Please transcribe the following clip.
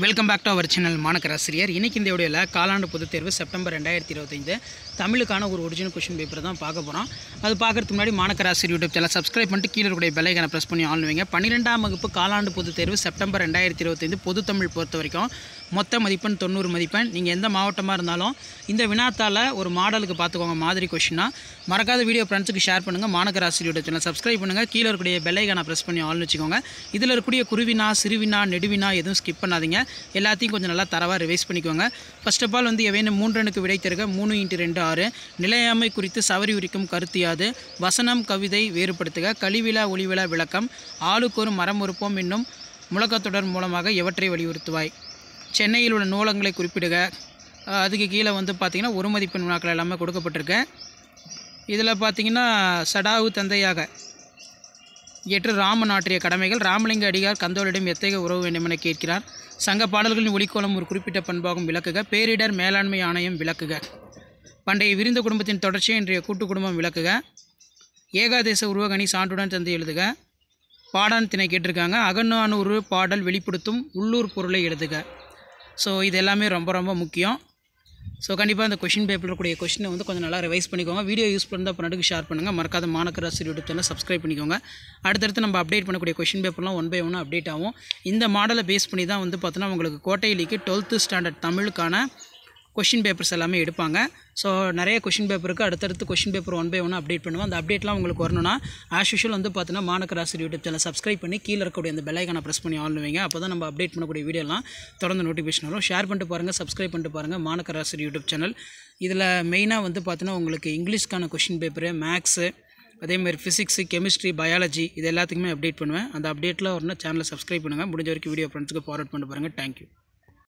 Welcome back to our channel மாணக்கராசிரியர். இன்றைக்கி இந்த வீடியோவில் காலாண்டு பொதுத் தேர்வு செப்டம்பர் 2025 தமிழுக்கான ஒரு ஒரிஜினல் கொஷின் பேப்பர் தான் பார்க்க போகிறோம். அது பார்க்குறதுக்கு முன்னாடி மாணக்கராசிரியர் யூடியூப் சேனல் சப்ஸ்கிரைப் பண்ணிட்டு கீழே இருக்கக்கூடிய பெல் ஐகானை ப்ரெஸ் பண்ணி ஆன் வைங்க. 12ஆம் வகுப்பு காலாண்டு பொதுத் தேர்வு செப்டம்பர் 2025 பொது தமிழ் பொறுத்த வரைக்கும் மொத்த மதிப்பெண் 90 மதிப்பெண். நீங்கள் எந்த மாவட்டமாக இருந்தாலும் இந்த வினாத்தால் ஒரு மாடலுக்கு பார்த்துக்கோங்க, மாதிரி கொஷினா. மறக்காத வீடியோ ஃப்ரெண்ட்ஸுக்கு ஷேர் பண்ணுங்கள். மாணக்கராசிரியர் யூடியூப் சேனல் சப்ஸ்கிரைப் பண்ணுங்கள். கீழே இருக்கக்கூடிய பெல் ஐகானை ப்ரெஸ் பண்ணி ஆன் வச்சுக்கோங்க. இதில் இருக்கக்கூடிய குருவினா, சிறுவினா, நெடுவினா எதுவும் ஸ்கிப் பண்ணாதீங்க. எல்லாத்தையும் கொஞ்சம் நல்லா தரவாக ரிவைஸ் பண்ணிக்கோங்க. ஃபர்ஸ்ட் ஆஃப் ஆல் எவையும் 3 எண்ணுக்கு விடை தருக. 3 × 2 6. நிலையாமை குறித்து சவரி உரிக்கும் கருத்து யாது? வசனம் கவிதை வேறுபடுத்துக. கழிவிழா ஒளிவிழா விளக்கம். ஆளுக்கு ஒரு மரம் ஒருப்போம் என்னும் முழக்கத்தொடர் மூலமாக எவற்றை வலியுறுத்துவாய்? சென்னையில் உள்ள நூலகங்களை குறிப்பிடுக. அதுக்கு கீழே பார்த்திங்கன்னா ஒரு மதிப்பெண் வினாக்கள் எல்லாமே கொடுக்கப்பட்டிருக்கு. இதில் பார்த்திங்கன்னா சடாவு தந்தையாக ஏற்று ராமன் ஆற்றிய கடமைகள். ராமலிங்க அடிகார் கந்தோலிடம் எத்தகைய உறவு வேண்டுமென கேட்கிறார். சங்க பாடல்களின் ஒலிக்கோலம் ஒரு குறிப்பிட்ட பண்பாகும் விளக்குக. பேரிடர் மேலாண்மை ஆணையம் விளக்குக. பண்டைய விரிந்த குடும்பத்தின் தொடர்ச்சியை இன்றைய கூட்டு குடும்பம் விளக்குக. ஏகாதேச உருவகணி சான்றுடன் தந்து எழுதுக. பாடான் திணை கேட்டிருக்காங்க. அகநானூறு பாடல் வெளிப்படுத்தும் உள்ளூர் பொருளை எழுதுக. ஸோ இது எல்லாமே ரொம்ப ரொம்ப முக்கியம். ஸோ கண்டிப்பாக இந்த கொஷின் பேப்பரில் கூடிய கொஷினை கொஞ்சம் நல்லா ரிவைஸ் பண்ணிக்கோங்க. வீடியோ யூஸ் பண்ணால் பின்னாடி ஷேர் பண்ணுங்கள். மறக்காத மாணக்கராசிரியர் யூடியூப் சேனல் சப்ஸ்கிரைப் பண்ணிக்கோங்க. அடுத்தடுத்து நம்ம அப்டேட் பண்ணக்கூடிய கொஷின் பேப்பர்லாம் 1 by 1 அப்டேட் ஆகும். இந்த மாடலை பேஸ் பண்ணி தான் பார்த்தோன்னா உங்களுக்கு கோட்டையிலிக்கு 12th ஸ்டாண்டர்ட் தமிழுக்கான கொஷின் பேப்பர்ஸ் எல்லாமே எடுப்பாங்க. ஸோ நிறைய கொஷின் பேப்பருக்கு அடுத்தடுத்து கொஷின் பேப்பர் 1 by 1 அப்டேட் பண்ணுவோம். அந்த அப்டேட்லாம் உங்களுக்கு வரணும்னா ஆஸ் யூஷுவல் பார்த்தீங்கன்னா மாணக்கராசிரியர் யூடியூப் சேனல் சப்ஸ்கிரைப் பண்ணி கீழே இருக்கக்கூடிய அந்த பெல் ஐகானை ப்ரெஸ் பண்ணி ஆன் வைங்க. அப்போ தான் நம்ம அப்டேட் பண்ணக்கூடிய வீடியோலாம் தொடர்ந்து நோட்டிஃபிகேஷன் வரும். ஷேர் பண்ணிட்டு பாருங்கள், சப்ஸ்கிரைப் பண்ணிட்டு பாருங்கள் மாணக்கராசிரியர் யூடியூப் சேனல். இதில் மெயினாக பார்த்தீங்கன்னா உங்களுக்கு இங்கிலீஷ்க்கான கொஷின் பேப்பரு, மேக்ஸு, அதேமாதிரி ஃபிசிக்ஸு, கெமிஸ்ட்ரி, பயாலஜி இது எல்லாத்துக்குமே அப்டேட் பண்ணுவேன். அந்த அப்டேட்டில் வரணும் சேனலை சப்ஸ்கிரைப் பண்ணுங்கள். முடிஞ்ச வரைக்கும் வீடியோ ஃப்ரெண்ட்ஸுக்கு ஃபார்வர்ட் பண்ணிட்டு பாருங்கள். தேங்க்யூ.